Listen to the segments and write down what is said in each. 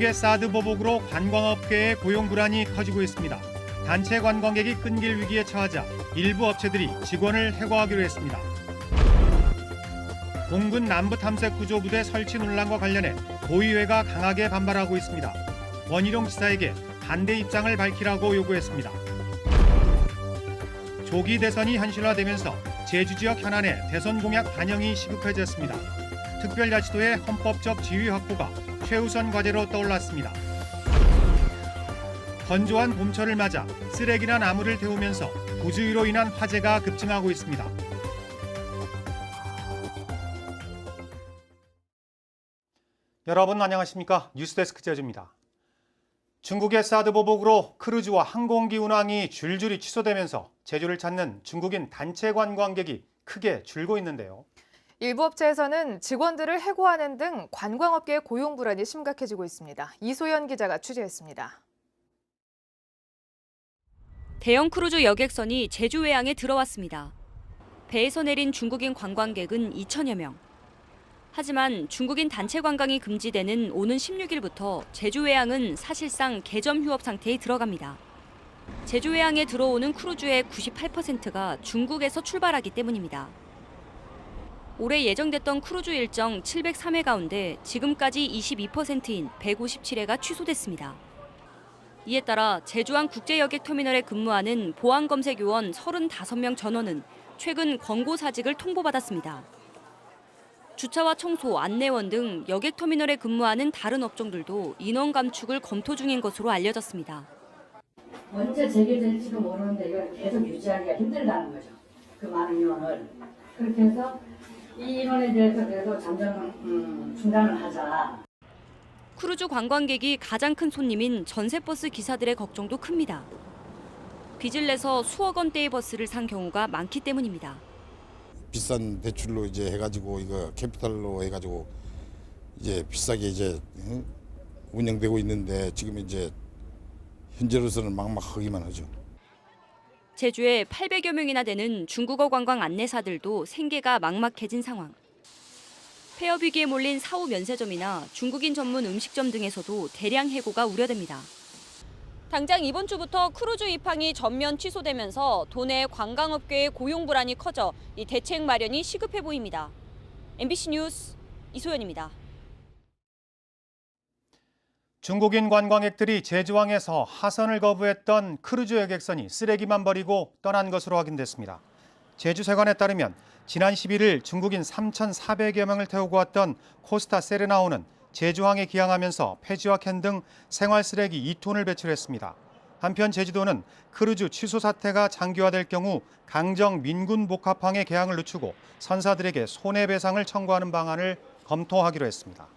중국의 사드 보복으로 관광업계의 고용 불안이 커지고 있습니다. 단체 관광객이 끊길 위기에 처하자 일부 업체들이 직원을 해고하기로 했습니다. 공군 남부탐색구조부대 설치 논란과 관련해 도의회가 강하게 반발하고 있습니다. 원희룡 지사에게 반대 입장을 밝히라고 요구했습니다. 조기 대선이 현실화되면서 제주 지역 현안에 대선 공약 반영이 시급해졌습니다. 특별자치도의 헌법적 지위 확보가 최우선 과제로 떠올랐습니다. 건조한 봄철을 맞아 쓰레기나 나무를 태우면서 부주의로 인한 화재가 급증하고 있습니다. 여러분 안녕하십니까? 뉴스데스크 제주입니다. 중국의 사드 보복으로 크루즈와 항공기 운항이 줄줄이 취소되면서 제주를 찾는 중국인 단체 관광객이 크게 줄고 있는데요. 일부 업체에서는 직원들을 해고하는 등 관광업계의 고용 불안이 심각해지고 있습니다. 이소연 기자가 취재했습니다. 대형 크루즈 여객선이 제주 해양에 들어왔습니다. 배에서 내린 중국인 관광객은 2천여 명. 하지만 중국인 단체 관광이 금지되는 오는 16일부터 제주 해양은 사실상 개점 휴업 상태에 들어갑니다. 제주 해양에 들어오는 크루즈의 98%가 중국에서 출발하기 때문입니다. 올해 예정됐던 크루즈 일정 703회 가운데 지금까지 22%인 157회가 취소됐습니다. 이에 따라 제주항 국제여객터미널에 근무하는 보안검색요원 35명 전원은 최근 권고사직을 통보받았습니다. 주차와 청소, 안내원 등 여객터미널에 근무하는 다른 업종들도 인원 감축을 검토 중인 것으로 알려졌습니다. 언제 재개될지도 모르는데 이걸 계속 유지하기가 힘들다는 거죠. 그 많은 인원을. 그렇게 해서 이 인원에 대해서 그래도 잠정 중단을 하자. 크루즈 관광객이 가장 큰 손님인 전세버스 기사들의 걱정도 큽니다. 빚을 내서 수억 원대의 버스를 산 경우가 많기 때문입니다. 비싼 대출로 이제 해가지고 이거 캐피탈로 해가지고 이제 비싸게 이제 운영되고 있는데 지금 이제 현재로서는 막막하기만 하죠. 제주에 800여 명이나 되는 중국어 관광 안내사들도 생계가 막막해진 상황. 폐업 위기에 몰린 사후 면세점이나 중국인 전문 음식점 등에서도 대량 해고가 우려됩니다. 당장 이번 주부터 크루즈 입항이 전면 취소되면서 도내 관광업계의 고용 불안이 커져 이 대책 마련이 시급해 보입니다. MBC 뉴스 이소연입니다. 중국인 관광객들이 제주항에서 하선을 거부했던 크루즈 여객선이 쓰레기만 버리고 떠난 것으로 확인됐습니다. 제주세관에 따르면 지난 11일 중국인 3,400여 명을 태우고 왔던 코스타 세레나오는 제주항에 기항하면서 폐지와 캔 등 생활 쓰레기 2톤을 배출했습니다. 한편 제주도는 크루즈 취소 사태가 장기화될 경우 강정 민군 복합항에 개항을 늦추고 선사들에게 손해배상을 청구하는 방안을 검토하기로 했습니다.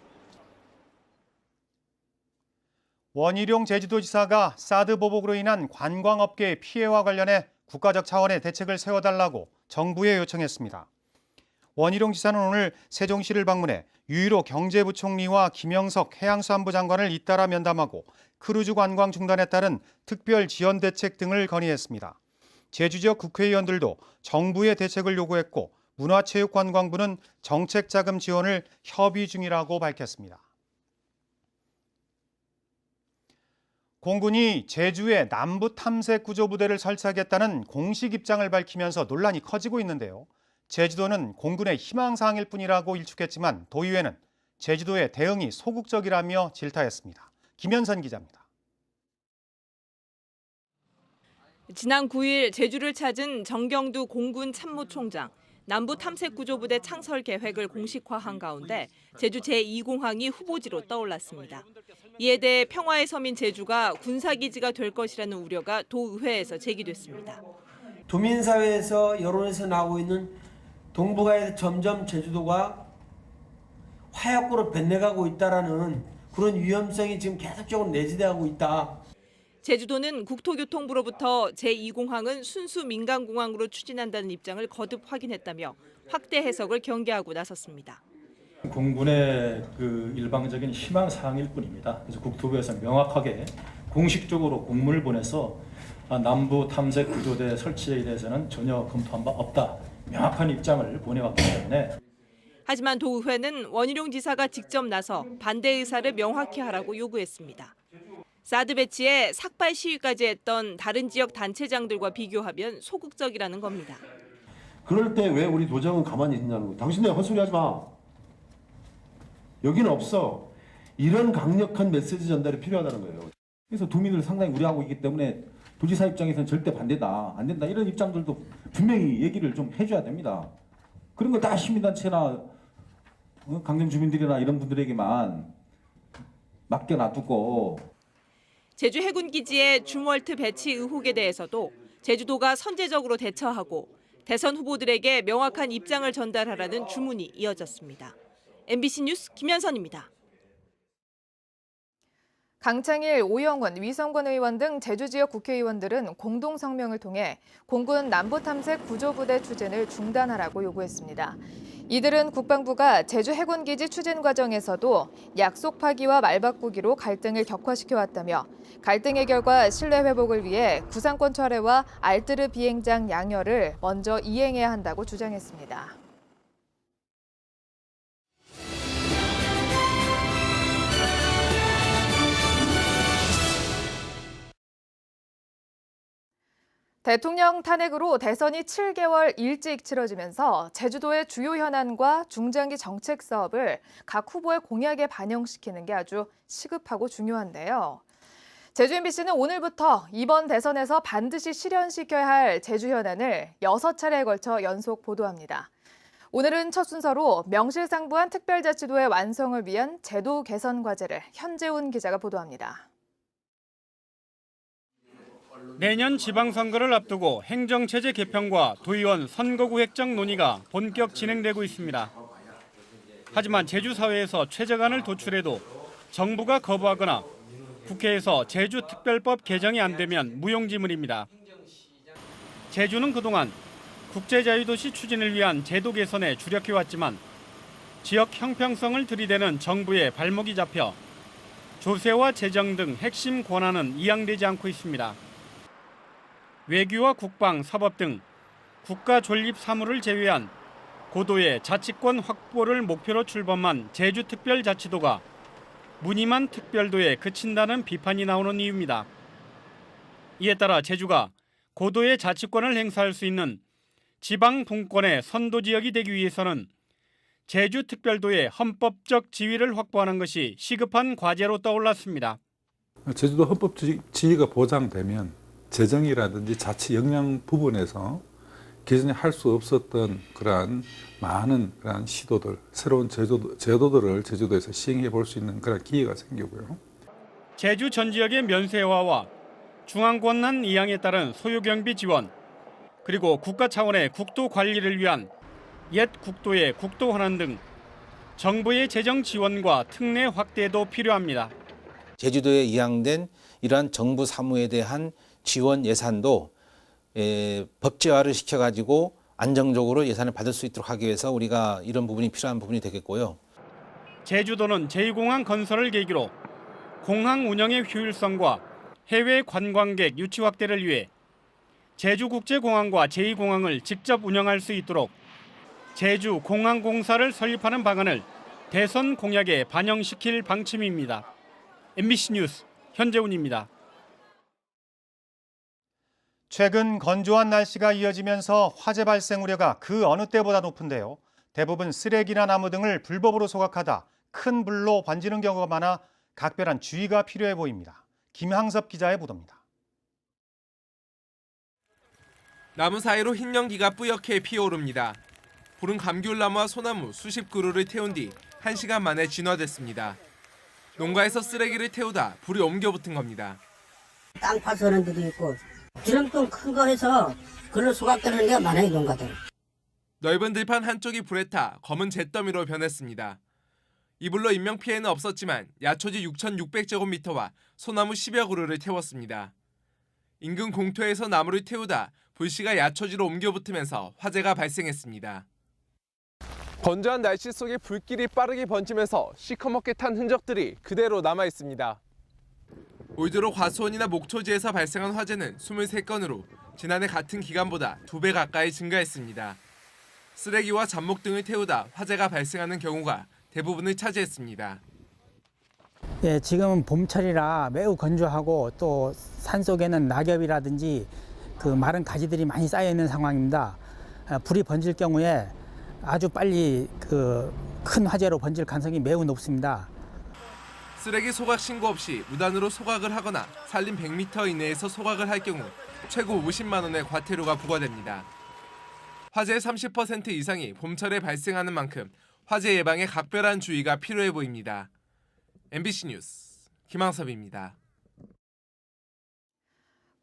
원희룡 제주도지사가 사드 보복으로 인한 관광업계의 피해와 관련해 국가적 차원의 대책을 세워달라고 정부에 요청했습니다. 원희룡 지사는 오늘 세종시를 방문해 유일호 경제부총리와 김영석 해양수산부 장관을 잇따라 면담하고 크루즈 관광 중단에 따른 특별 지원 대책 등을 건의했습니다. 제주 지역 국회의원들도 정부의 대책을 요구했고 문화체육관광부는 정책자금 지원을 협의 중이라고 밝혔습니다. 공군이 제주에 남부탐색구조부대를 설치하겠다는 공식 입장을 밝히면서 논란이 커지고 있는데요. 제주도는 공군의 희망사항일 뿐이라고 일축했지만 도의회는 제주도의 대응이 소극적이라며 질타했습니다. 김현선 기자입니다. 지난 9일 제주를 찾은 정경두 공군 참모총장, 남부탐색구조부대 창설 계획을 공식화한 가운데 제주 제2공항이 후보지로 떠올랐습니다. 이에 대해 평화의 섬인 제주가 군사기지가 될 것이라는 우려가 도의회에서 제기됐습니다. 도민사회에서 여론에서 나오고 있는 동북아에서 점점 제주도가 화약고로 변해가고 있다는 그런 위험성이 지금 계속적으로 내재되고 있다. 제주도는 국토교통부로부터 제2공항은 순수 민간공항으로 추진한다는 입장을 거듭 확인했다며 확대 해석을 경계하고 나섰습니다. 공군의 그 일방적인 희망사항일 뿐입니다. 그래서 국토부에서 명확하게 공식적으로 공문을 보내서 남부 탐색 구조대 설치에 대해서는 전혀 검토한 바 없다. 명확한 입장을 보내왔기 때문에 하지만 도의회는 원희룡 지사가 직접 나서 반대 의사를 명확히 하라고 요구했습니다. 사드 배치에 삭발 시위까지 했던 다른 지역 단체장들과 비교하면 소극적이라는 겁니다. 그럴 때 왜 우리 도정은 가만히 있냐는 거예요. 당신네 헛소리 하지 마. 여기는 없어. 이런 강력한 메시지 전달이 필요하다는 거예요. 그래서 도민을 상당히 우려하고 있기 때문에 도지사 입장에서는 절대 반대다, 안 된다 이런 입장들도 분명히 얘기를 좀 해줘야 됩니다. 그런 걸 다 시민단체나 강정 주민들이나 이런 분들에게만 맡겨 놔두고. 제주 해군기지의 줌월트 배치 의혹에 대해서도 제주도가 선제적으로 대처하고 대선 후보들에게 명확한 입장을 전달하라는 주문이 이어졌습니다. MBC 뉴스 김현선입니다. 강창일, 오영훈, 위성권 의원 등 제주 지역 국회의원들은 공동 성명을 통해 공군 남부탐색 구조부대 추진을 중단하라고 요구했습니다. 이들은 국방부가 제주 해군기지 추진 과정에서도 약속 파기와 말 바꾸기로 갈등을 격화시켜왔다며 갈등 해결과 신뢰 회복을 위해 구상권 철회와 알뜨르 비행장 양열을 먼저 이행해야 한다고 주장했습니다. 대통령 탄핵으로 대선이 7개월 일찍 치러지면서 제주도의 주요 현안과 중장기 정책 사업을 각 후보의 공약에 반영시키는 게 아주 시급하고 중요한데요. 제주 MBC는 오늘부터 이번 대선에서 반드시 실현시켜야 할 제주 현안을 6차례에 걸쳐 연속 보도합니다. 오늘은 첫 순서로 명실상부한 특별자치도의 완성을 위한 제도 개선 과제를 현재훈 기자가 보도합니다. 내년 지방선거를 앞두고 행정체제 개편과 도의원 선거구 획정 논의가 본격 진행되고 있습니다. 하지만 제주 사회에서 최저간을 도출해도 정부가 거부하거나 국회에서 제주특별법 개정이 안 되면 무용지물입니다. 제주는 그동안 국제자유도시 추진을 위한 제도 개선에 주력해왔지만 지역 형평성을 들이대는 정부의 발목이 잡혀 조세와 재정 등 핵심 권한은 이양되지 않고 있습니다. 외교와 국방, 사법 등 국가 존립 사무를 제외한 고도의 자치권 확보를 목표로 출범한 제주특별자치도가 무늬만 특별도에 그친다는 비판이 나오는 이유입니다. 이에 따라 제주가 고도의 자치권을 행사할 수 있는 지방 분권의 선도지역이 되기 위해서는 제주특별도의 헌법적 지위를 확보하는 것이 시급한 과제로 떠올랐습니다. 제주도 헌법 지위가 보장되면 재정이라든지 자치 역량 부분에서 기존에 할 수 없었던 그러한 많은 그러한 시도들, 새로운 제도들을 제주도에서 시행해 볼 수 있는 그런 기회가 생기고요. 제주 전 지역의 면세화와 중앙권난 이양에 따른 소유경비 지원, 그리고 국가 차원의 국도 관리를 위한 옛 국도의 국도 환원 등 정부의 재정 지원과 특례 확대도 필요합니다. 제주도에 이양된 이러한 정부 사무에 대한 지원 예산도 법제화를 시켜가지고 안정적으로 예산을 받을 수 있도록 하기 위해서 우리가 이런 부분이 필요한 부분이 되겠고요. 제주도는 제2공항 건설을 계기로 공항 운영의 효율성과 해외 관광객 유치 확대를 위해 제주국제공항과 제2공항을 직접 운영할 수 있도록 제주공항공사를 설립하는 방안을 대선 공약에 반영시킬 방침입니다. MBC 뉴스 현재훈입니다. 최근 건조한 날씨가 이어지면서 화재 발생 우려가 그 어느 때보다 높은데요. 대부분 쓰레기나 나무 등을 불법으로 소각하다 큰 불로 번지는 경우가 많아 각별한 주의가 필요해 보입니다. 김항섭 기자의 보도입니다. 나무 사이로 흰 연기가 뿌옇게 피어오릅니다. 불은 감귤나무와 소나무 수십 그루를 태운 뒤 1시간 만에 진화됐습니다. 농가에서 쓰레기를 태우다 불이 옮겨 붙은 겁니다. 땅 파서는 데도 있고 드럼통 큰 거 해서 그걸로 소각되는 데가 많아요, 농가들. 넓은 들판 한쪽이 불에 타 검은 잿더미로 변했습니다. 이 불로 인명피해는 없었지만 야초지 6,600제곱미터와 소나무 10여 그루를 태웠습니다. 인근 공터에서 나무를 태우다 불씨가 야초지로 옮겨 붙으면서 화재가 발생했습니다. 건조한 날씨 속에 불길이 빠르게 번지면서 시커멓게 탄 흔적들이 그대로 남아 있습니다. 올 들어 과수원이나 목초지에서 발생한 화재는 23건으로 지난해 같은 기간보다 2배 가까이 증가했습니다. 쓰레기와 잡목 등을 태우다 화재가 발생하는 경우가 대부분을 차지했습니다. 예, 지금은 봄철이라 매우 건조하고 또 산속에는 낙엽이라든지 그 마른 가지들이 많이 쌓여 있는 상황입니다. 불이 번질 경우에 아주 빨리 그 큰 화재로 번질 가능성이 매우 높습니다. 쓰레기 소각 신고 없이 무단으로 소각을 하거나 산림 100m 이내에서 소각을 할 경우 최고 50만 원의 과태료가 부과됩니다. 화재의 30% 이상이 봄철에 발생하는 만큼 화재 예방에 각별한 주의가 필요해 보입니다. MBC 뉴스 김항섭입니다.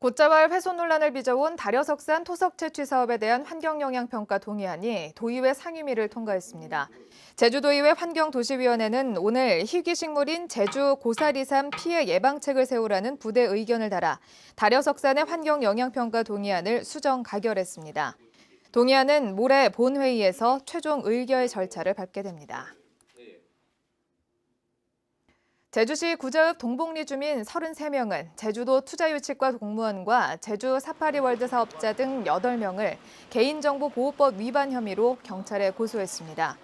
곶자왈 훼손 논란을 빚어온 다려석산 토석 채취 사업에 대한 환경영향평가 동의안이 도의회 상임위를 통과했습니다. 제주도의회 환경도시위원회는 오늘 희귀식물인 제주 고사리삼 피해 예방책을 세우라는 부대 의견을 달아 다려석산의 환경영향평가 동의안을 수정 가결했습니다. 동의안은 모레 본회의에서 최종 의결 절차를 밟게 됩니다. 제주시 구자읍 동복리 주민 33명은 제주도 투자유치과 공무원과 제주 사파리월드 사업자 등 8명을 개인정보보호법 위반 혐의로 경찰에 고소했습니다.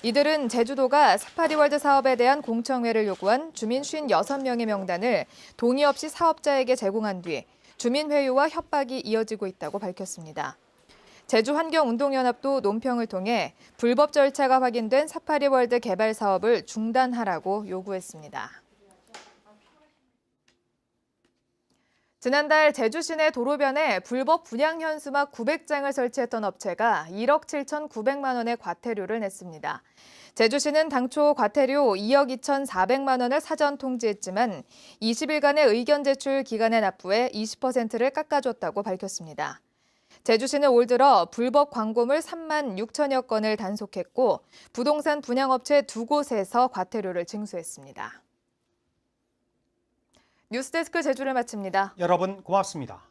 이들은 제주도가 사파리월드 사업에 대한 공청회를 요구한 주민 56명의 명단을 동의 없이 사업자에게 제공한 뒤 주민 회유와 협박이 이어지고 있다고 밝혔습니다. 제주환경운동연합도 논평을 통해 불법 절차가 확인된 사파리월드 개발 사업을 중단하라고 요구했습니다. 지난달 제주 시내 도로변에 불법 분양 현수막 900장을 설치했던 업체가 1억 7,900만 원의 과태료를 냈습니다. 제주시는 당초 과태료 2억 2,400만 원을 사전 통지했지만 20일간의 의견 제출 기간에 납부해 20%를 깎아줬다고 밝혔습니다. 제주시는 올 들어 불법 광고물 3만 6천여 건을 단속했고 부동산 분양업체 2곳에서 과태료를 징수했습니다. 뉴스데스크 제주를 마칩니다. 여러분 고맙습니다.